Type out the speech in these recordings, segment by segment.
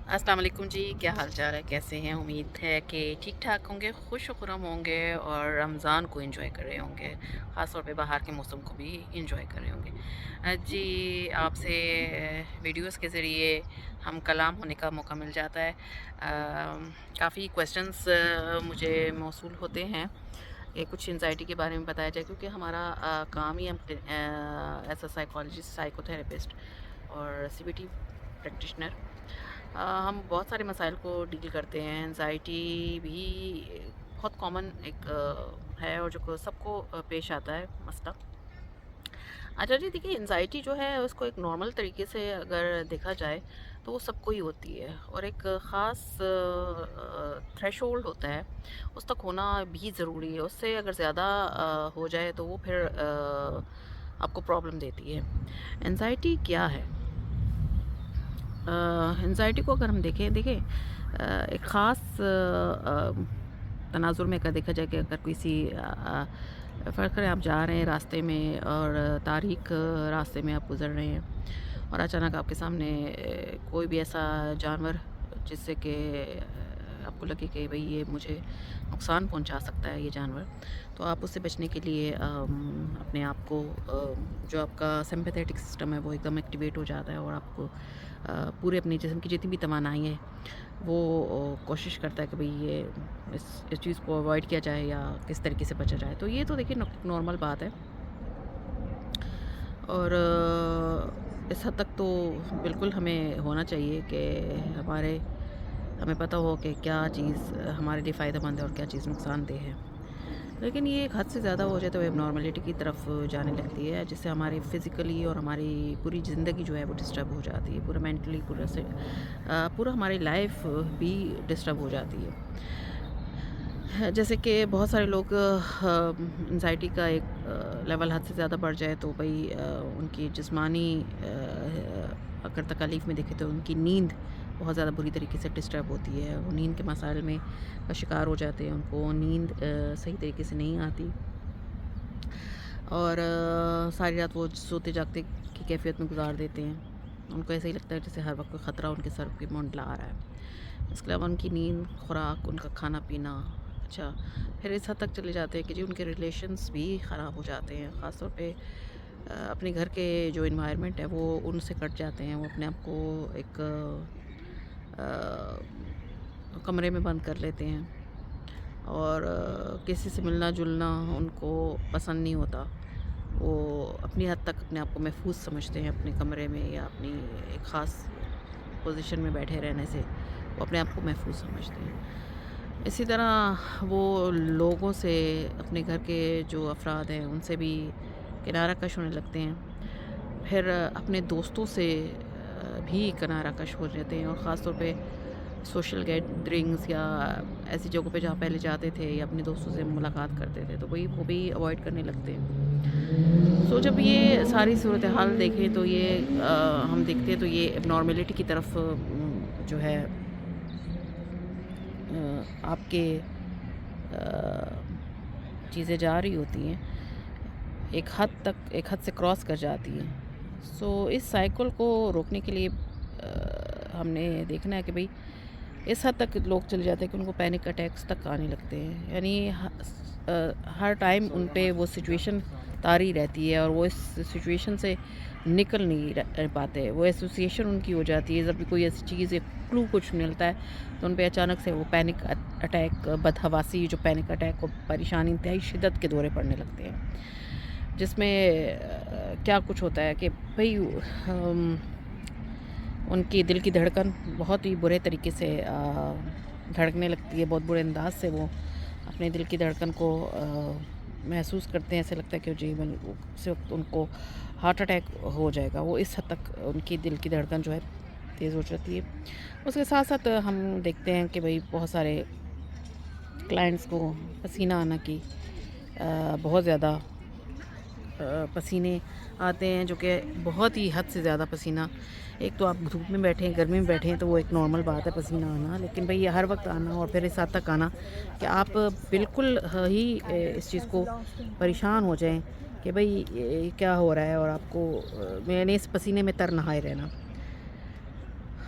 अस्सलाम वालेकुम जी, क्या हाल चाल है, कैसे हैं? उम्मीद है कि ठीक ठाक होंगे, खुश खुरम होंगे और रमज़ान को एंजॉय कर रहे होंगे। ख़ास तौर पे बाहर के मौसम को भी एंजॉय कर रहे होंगे। जी, आपसे वीडियोस के ज़रिए हम कलाम होने का मौका मिल जाता है। काफ़ी क्वेश्चंस मुझे मौसूल होते हैं कि कुछ एंजाइटी के बारे में बताया जाए, क्योंकि हमारा काम ही हम एज अ साइकोलॉजिस्ट, साइकोथेरेपिस्ट और सीबीटी प्रैक्टिशनर हम बहुत सारे मसाइल को डील करते हैं। एंजाइटी भी बहुत कॉमन एक है और जो सबको पेश आता है मसला। अच्छा जी, देखिए, एंजाइटी जो है उसको एक नॉर्मल तरीके से अगर देखा जाए तो वो सबको ही होती है और एक ख़ास थ्रेशोल्ड होता है, उस तक होना भी ज़रूरी है। उससे अगर ज़्यादा हो जाए तो वो फिर आपको प्रॉब्लम देती है। एंजाइटी क्या है? एंजाइटी को अगर हम देखें, देखिए, एक ख़ास तनाजुर में अगर देखा जाए कि अगर किसी फ़र्ज़ करें आप जा रहे हैं रास्ते में और तारीख रास्ते में आप गुज़र रहे हैं और अचानक आपके सामने कोई भी ऐसा जानवर जिससे कि आपको लगे कि भई ये मुझे नुकसान पहुंचा सकता है ये जानवर, तो आप उससे बचने के लिए अपने आप को जो आपका सिम्पैथेटिक सिस्टम है वो एकदम एक्टिवेट हो जाता है और आपको पूरे अपने जिस्म की जितनी भी तवानाई है वो कोशिश करता है कि भई ये इस चीज़ को अवॉइड किया जाए या किस तरीके से बचा जाए। तो ये तो देखिए नॉर्मल बात है और इस हद तक तो बिल्कुल हमें होना चाहिए कि हमारे हमें पता हो कि क्या चीज़ हमारे लिए फ़ायदेमंद है और क्या चीज़ नुकसानदेह है। लेकिन ये एक हद से ज़्यादा हो जाए तो एबनॉर्मलिटी की तरफ जाने लगती है, जिससे हमारी फ़िज़िकली और हमारी पूरी ज़िंदगी जो है वो डिस्टर्ब हो जाती है, पूरा मेंटली, पूरा हमारी लाइफ भी डिस्टर्ब हो जाती है। जैसे कि बहुत सारे लोग एंजाइटी का एक लेवल हद से ज़्यादा बढ़ जाए तो भई उनकी जिस्मानी अगर तकलीफ़ में देखें तो उनकी नींद बहुत ज़्यादा बुरी तरीके से डिस्टर्ब होती है। वो नींद के मसाइल में का शिकार हो जाते हैं, उनको नींद सही तरीके से नहीं आती और सारी रात वो सोते जागते की कैफियत में गुजार देते हैं। उनको ऐसा ही लगता है जैसे हर वक्त कोई ख़तरा उनके सर पे मंडला आ रहा है। इसके अलावा उनकी नींद, खुराक, उनका खाना पीना, अच्छा, फिर इस हद तक चले जाते हैं कि जी उनके रिलेशंस भी ख़राब हो जाते हैं। ख़ास तौर पे अपने घर के जो इन्वायरमेंट है वो उनसे कट जाते हैं। वो अपने आप को एक कमरे में बंद कर लेते हैं और किसी से मिलना-जुलना उनको पसंद नहीं होता। वो अपनी हद तक अपने आप को महफूज़ समझते हैं अपने कमरे में या अपनी एक ख़ास पोज़ीशन में बैठे रहने से वो अपने आप को महफूज़ समझते हैं। इसी तरह वो लोगों से, अपने घर के जो अफ़राद हैं उनसे भी किनारा कश होने लगते हैं। फिर अपने दोस्तों से भी किनारा कश हो जाते हैं और ख़ास तौर पे सोशल गैदरिंग्स या ऐसी जगहों पे जहाँ पहले जाते थे या अपने दोस्तों से मुलाकात करते थे तो वही वो भी अवॉइड करने लगते हैं। सो जब ये सारी सूरत हाल देखें तो ये हम देखते हैं तो ये एबनॉर्मेलिटी की तरफ जो है आपके चीज़ें जा रही होती हैं, एक हद तक, एक हद से क्रॉस कर जाती हैं। सो इस साइकिल को रोकने के लिए हमने देखना है कि भई इस हद तक लोग चले जाते हैं कि उनको पैनिक अटैक्स तक आने लगते हैं। यानी हर टाइम उन पे वो सिचुएशन तारी रहती है और वो इस सिचुएशन से निकल नहीं पाते। वो एसोसिएशन उनकी हो जाती है, जब भी कोई ऐसी चीज़, एक क्लू कुछ मिलता है तो उन पे अचानक से वो पैनिक अटैक, बदहवासी, जो पैनिक अटैक को परेशानी, इंतहाई शिद्दत के दौरे पड़ने लगते हैं। जिसमें क्या कुछ होता है कि भई उनकी दिल की धड़कन बहुत ही बुरे तरीके से धड़कने लगती है, बहुत बुरे अंदाज से वो अपने दिल की धड़कन को महसूस करते हैं। ऐसा लगता है कि जीवन उसी वक्त उनको हार्ट अटैक हो जाएगा। वो इस हद तक उनकी दिल की धड़कन जो है तेज़ हो जाती है। उसके साथ साथ हम देखते हैं कि भाई बहुत सारे क्लाइंट्स को पसीना आना की बहुत ज़्यादा पसीने आते हैं, जो कि बहुत ही हद से ज़्यादा पसीना। एक तो आप धूप में बैठे हैं, गर्मी में बैठे हैं तो वो एक नॉर्मल बात है पसीना आना, लेकिन भई ये हर वक्त आना और फिर इस हद तक आना कि आप बिल्कुल ही इस चीज़ को परेशान हो जाएँ कि भई ये क्या हो रहा है और आपको यानी इस पसीने में तर नहाए रहना।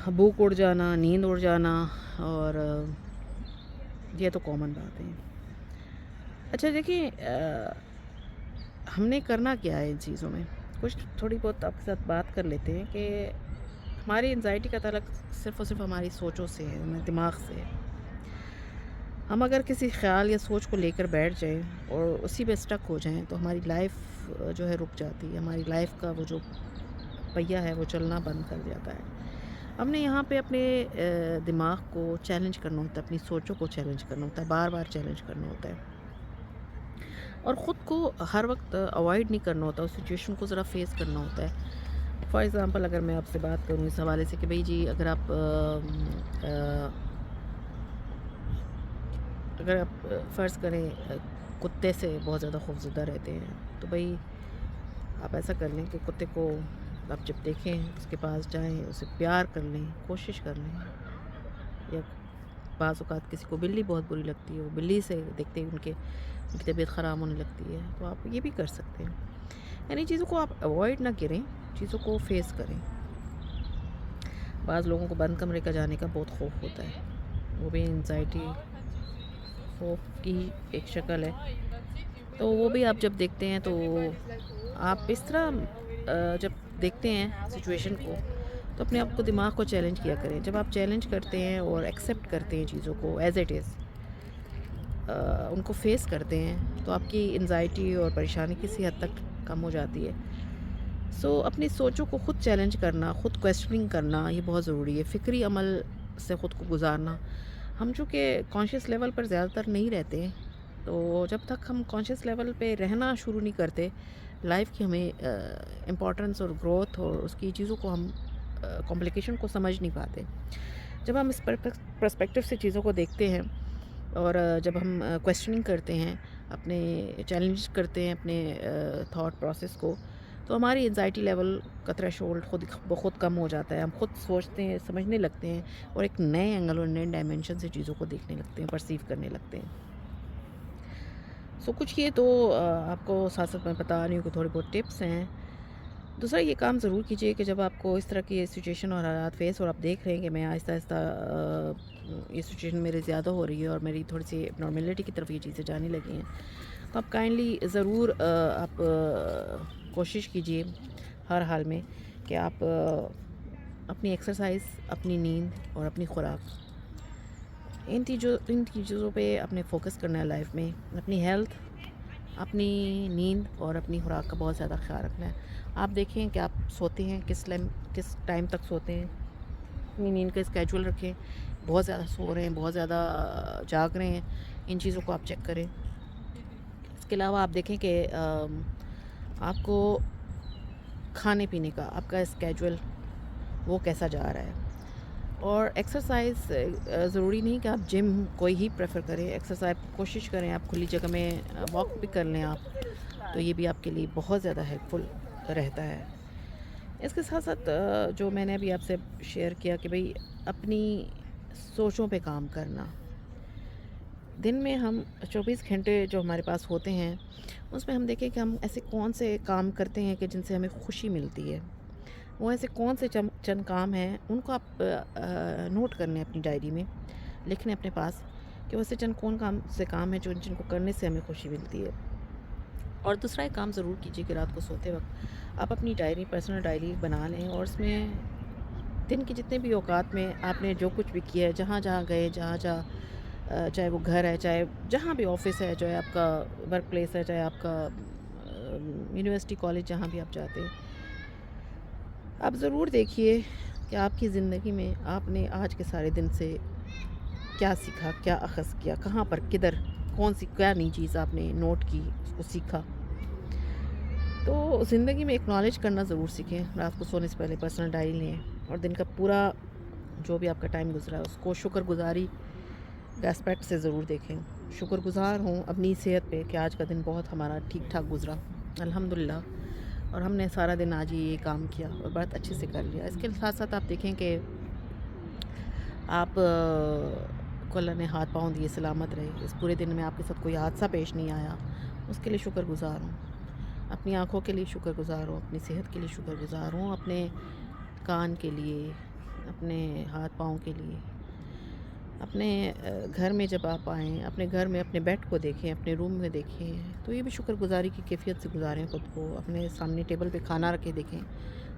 भूख उड़ जाना, नींद उड़ जाना, और ये तो कॉमन बात है। अच्छा देखिए, हमने करना क्या है इन चीज़ों में? कुछ थोड़ी बहुत आपके साथ बात कर लेते हैं कि हमारी एंग्ज़ायटी का ताल्लुक सिर्फ़ और सिर्फ़ हमारी सोचों से है, हमारे दिमाग से है। हम अगर किसी ख़्याल या सोच को लेकर बैठ जाएँ और उसी पे स्टक हो जाएँ तो हमारी लाइफ़ जो है रुक जाती है। हमारी लाइफ़ का वो जो पहिया है वो चलना बंद कर जाता है। हमने यहाँ पे अपने दिमाग को चैलेंज करना होता है, अपनी सोचों को चैलेंज करना होता है, बार-बार चैलेंज करना होता है। और ख़ुद को हर वक्त अवॉइड नहीं करना होता, उस सिचुएशन को ज़रा फेस करना होता है। फॉर एग्ज़ाम्पल अगर मैं आपसे बात करूँ इस हवाले से कि भई जी, अगर आप फ़र्ज़ करें कुत्ते से बहुत ज़्यादा खौफ़ज़दा रहते हैं, तो भई आप ऐसा कर लें कि कुत्ते को आप जब देखें उसके पास जाएँ, उसे प्यार कर लें, कोशिश कर लें। या बाज़ औक़ात किसी को बिल्ली बहुत बुरी लगती है, वो बिल्ली से देखते ही उनकी तबीयत ख़राब होने लगती है, तो आप ये भी कर सकते हैं। यानी चीज़ों को आप अवॉइड ना करें, चीज़ों को फ़ेस करें। बाज़ लोगों को बंद कमरे का जाने का बहुत खौफ़ होता है, वो भी एंग्ज़ायटी खौफ़ की एक शक्ल है। तो वो भी आप जब देखते हैं तो आप इस तरह जब देखते हैं सिचुएशन को, तो अपने आप को दिमाग को चैलेंज किया करें। जब आप चैलेंज करते हैं और एक्सेप्ट करते हैं चीज़ों को एज़ इट इज़, उनको फेस करते हैं, तो आपकी एंग्ज़ायटी और परेशानी किसी हद तक कम हो जाती है। सो अपनी सोचों को खुद चैलेंज करना, खुद क्वेश्चनिंग करना, ये बहुत ज़रूरी है। फ़िक्री अमल से ख़ुद को गुज़ारना। हम चूँकि कॉन्शियस लेवल पर ज़्यादातर नहीं रहते, तो जब तक हम कॉन्शियस लेवल पे रहना शुरू नहीं करते, लाइफ़ की हमें इम्पोर्टेंस और ग्रोथ और उसकी चीज़ों को हम कॉम्प्लिकेशन को समझ नहीं पाते। जब हम इस पर्सपेक्टिव से चीज़ों को देखते हैं और जब हम क्वेश्चनिंग करते हैं, अपने चैलेंज करते हैं अपने थॉट प्रोसेस को, तो हमारी एंग्ज़ायटी लेवल का थ्रेशोल्ड खुद ब खुद कम हो जाता है। हम खुद सोचते हैं, समझने लगते हैं और एक नए एंगल और नए डायमेंशन से चीज़ों को देखने लगते हैं, परसीव करने लगते हैं। सो कुछ ये तो आपको साथ-साथ मैं बता रही हूँ कि थोड़े बहुत टिप्स हैं। दूसरा ये काम ज़रूर कीजिए कि जब आपको इस तरह की सिचुएशन और हालात फेस और आप देख रहे हैं कि मैं आहिस्ता-आहिस्ता ये सिचुएशन मेरे ज़्यादा हो रही है और मेरी थोड़ी-सी एब्नॉर्मेलिटी की तरफ ये चीज़ें जाने लगी हैं, तो आप काइंडली ज़रूर आप कोशिश कीजिए हर हाल में कि आप अपनी एक्सरसाइज़, अपनी नींद और अपनी खुराक, इन चीज़ों पे आपने फ़ोकस करना है लाइफ में। अपनी हेल्थ, अपनी नींद और अपनी खुराक का बहुत ज़्यादा ख़्याल रखना है। आप देखें कि आप सोते हैं किस टाइम तक सोते हैं, अपनी नींद का स्केड्यूल रखें। बहुत ज़्यादा सो रहे हैं, बहुत ज़्यादा जाग रहे हैं, इन चीज़ों को आप चेक करें। इसके अलावा आप देखें कि आपको खाने-पीने का आपका स्केड्यूल वो कैसा जा रहा है। और एक्सरसाइज़ ज़रूरी नहीं कि आप जिम कोई ही प्रेफर करें। एक्सरसाइज कोशिश करें आप खुली जगह में वॉक भी कर लें आप, तो ये भी आपके लिए बहुत ज़्यादा हेल्पफुल रहता है। इसके साथ-साथ जो मैंने अभी आपसे शेयर किया कि भई अपनी सोचों पे काम करना। दिन में हम 24 घंटे जो हमारे पास होते हैं, उसमें हम देखें कि हम ऐसे कौन से काम करते हैं कि जिनसे हमें खुशी मिलती है। वो ऐसे कौन से चंद काम हैं, उनको आप नोट कर लें अपनी डायरी में, लिख लें अपने पास कि वैसे चंद कौन काम हैं जो जिनको करने से हमें खुशी मिलती है। और दूसरा एक काम ज़रूर कीजिए कि रात को सोते वक्त आप अपनी डायरी, पर्सनल डायरी बना लें और उसमें दिन के जितने भी औकात में आपने जो कुछ भी किया है, जहाँ-जहाँ गए, जहाँ-जहाँ चाहे वो घर है, चाहे जहाँ भी ऑफ़िस है, चाहे आपका वर्क प्लेस है, चाहे आपका यूनिवर्सिटी, कॉलेज, जहाँ भी आप जाते हैं, आप ज़रूर देखिए कि आपकी ज़िंदगी में आपने आज के सारे दिन से क्या सीखा, क्या अख़ज़ किया, कहाँ पर, किधर, कौन-सी क्या नई चीज़ आपने नोट की, उसको सीखा। तो ज़िंदगी में एक्नॉलेज करना ज़रूर सीखें। रात को सोने से पहले पर्सनल डायरी लें और दिन का पूरा जो भी आपका टाइम गुज़रा है, उसको शुक्रगुज़ारी के एस्पेक्ट से ज़रूर देखें। शुक्रगुज़ार हूँ अपनी सेहत पे कि आज का दिन बहुत हमारा ठीक-ठाक गुज़रा, अल्हम्दुलिल्लाह, और हमने सारा दिन आज ये काम किया और बहुत अच्छे से कर लिया। इसके साथ-साथ आप देखें कि आप को अल्लाह ने हाथ पाँव दिए, सलामत रहे। इस पूरे दिन में आपके साथ कोई हादसा पेश नहीं आया, उसके लिए शुक्रगुज़ार हूँ। अपनी आँखों के लिए शुक्रगुज़ार हूँ, अपनी सेहत के लिए शुक्रगुज़ार हूँ, अपने कान के लिए, اپنے ہاتھ پاؤں کے لیے. اپنے گھر میں جب آپ آئیں، اپنے گھر میں اپنے بیڈ کو دیکھیں، اپنے روم میں دیکھیں تو یہ بھی شکر گزاری کی کیفیت سے گزاریں خود کو. اپنے سامنے ٹیبل پہ کھانا رکھے دیکھیں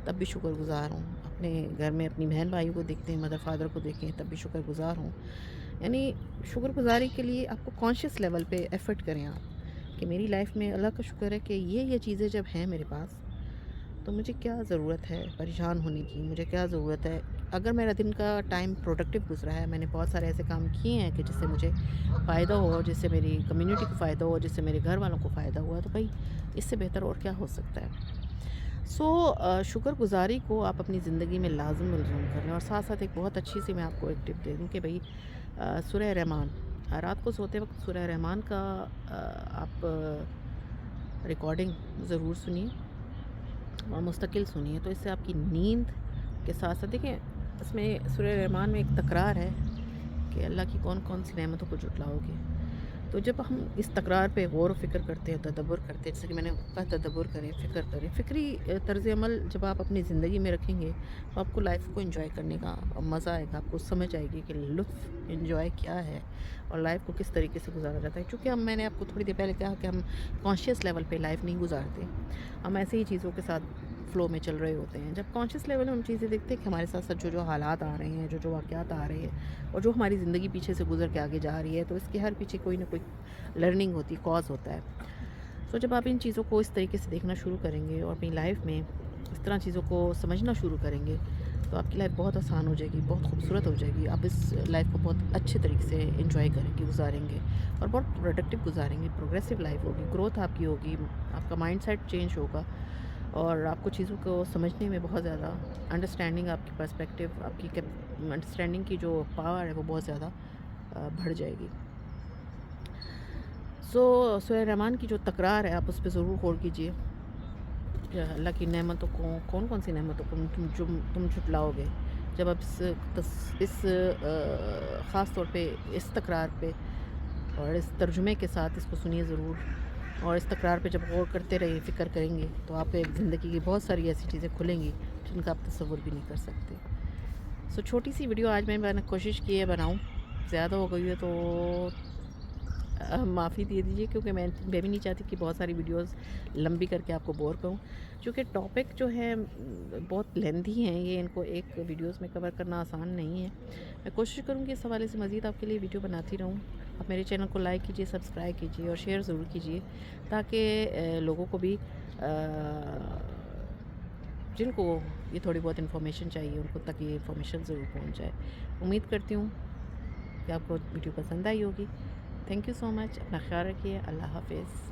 تب بھی شکر گزار ہوں. اپنے گھر میں اپنی بہن بھائیوں کو دیکھتے ہیں، مدر فادر کو دیکھیں تب بھی شکر گزار ہوں. یعنی شکر گزاری کے لیے آپ کو کانشیس لیول پہ ایفرٹ کریں آپ کہ میری لائف میں اللہ کا شکر ہے کہ یہ چیزیں جب ہیں میرے پاس تو مجھے کیا ضرورت ہے پریشان ہونے کی. مجھے کیا ضرورت ہے اگر میرا دن کا ٹائم پروڈکٹیو گزرا ہے، میں نے بہت سارے ایسے کام کیے ہیں کہ جس سے مجھے فائدہ ہو، جس سے میری کمیونٹی کو فائدہ ہو، جس سے میرے گھر والوں کو فائدہ ہوا، تو بھائی اس سے بہتر اور کیا ہو سکتا ہے. سو شکر گزاری کو آپ اپنی زندگی میں لازم ملزوم کریں. اور ساتھ ساتھ ایک بہت اچھی سی میں آپ کو ایک ٹپ دے دوں کہ بھئی سورہ رحمان، رات کو سوتے وقت سورہ رحمان کا آپ ریکارڈنگ ضرور سنیے اور مستقل سنیے. تو اس سے آپ کی نیند کے ساتھ ساتھ دیکھیں اس میں سورہ رحمان میں ایک تکرار ہے کہ اللہ کی کون کون سی نعمتوں کو جھٹلاؤ گے. تو جب ہم اس تکرار پہ غور و فکر کرتے ہیں، تدبر کرتے ہیں، جیسے کہ میں نے کہا تدبر کریں، فکر کریں، فکری طرز عمل جب آپ اپنی زندگی میں رکھیں گے تو آپ کو لائف کو انجوائے کرنے کا مزہ آئے گا. آپ کو سمجھ آئے گی کہ لطف انجوائے کیا ہے اور لائف کو کس طریقے سے گزارا جاتا ہے. چونکہ میں نے آپ کو تھوڑی دیر پہلے کہا کہ ہم کانشیس لیول پہ لائف نہیں گزارتے، ہم ایسے ہی چیزوں کے ساتھ فلو میں چل رہے ہوتے ہیں. جب کانشیس لیول میں ہم چیزیں دیکھتے ہیں کہ ہمارے ساتھ ساتھ جو حالات آ رہے ہیں، جو واقعات آ رہے ہیں اور جو ہماری زندگی پیچھے سے گزر کے آگے جا رہی ہے، تو اس کے ہر پیچھے کوئی نہ کوئی لرننگ ہوتی، کاز ہوتا ہے. سو جب آپ ان چیزوں کو اس طریقے سے دیکھنا شروع کریں گے اور اپنی لائف میں اس طرح چیزوں کو سمجھنا شروع کریں گے تو آپ کی لائف بہت آسان ہو جائے گی، بہت خوبصورت ہو جائے گی. آپ اس لائف کو بہت اچھے طریقے سے انجوائے کریں گے، گزاریں گے اور بہت پروڈکٹیو گزاریں گے. پروگریسو لائف ہوگی، گروتھ آپ کی ہوگی، آپ کا مائنڈ سیٹ چینج ہوگا اور آپ کو چیزوں کو سمجھنے میں بہت زیادہ انڈرسٹینڈنگ، آپ کی پرسپیکٹیو، آپ کی انڈرسٹینڈنگ کی جو پاور ہے وہ بہت زیادہ بڑھ جائے گی. سورہ رحمان کی جو تکرار ہے آپ اس پہ ضرور غور کیجئے. اللہ کی نعمتوں کو، کون کون سی نعمتوں کو تم جھٹلاؤ گے. جب آپ اس خاص طور پہ اس تکرار پہ اور اس ترجمے کے ساتھ اس کو سنیے ضرور. اور اس تکرار پہ جب غور کرتے رہیے، فکر کریں گے تو آپ ایک زندگی کی بہت ساری ایسی چیزیں کھلیں گی جن کا آپ تصور بھی نہیں کر سکتے. چھوٹی سی ویڈیو آج میں نے کوشش کی ہے بناؤں، زیادہ ہو گئی ہے تو معافی دے دیجیے کیونکہ میں بھی نہیں چاہتی کہ بہت ساری ویڈیوز لمبی کر کے آپ کو بور کروں. چونکہ ٹاپک جو ہے بہت لیندھی ہیں، یہ ان کو ایک ویڈیوز میں کور کرنا آسان نہیں ہے. میں کوشش کروں گی اس حوالے سے مزید آپ کے لیے ویڈیو بناتی رہوں. آپ میرے چینل کو لائک کیجیے، سبسکرائب کیجیے اور شیئر ضرور کیجیے تاکہ لوگوں کو بھی جن کو یہ تھوڑی بہت انفارمیشن چاہیے ان کو تک یہ انفارمیشن ضرور پہنچ جائے. امید کرتی ہوں کہ آپ کو ویڈیو پسند آئی ہوگی. تھینک یو سو مچ. اپنا خیال رکھیے. اللہ حافظ.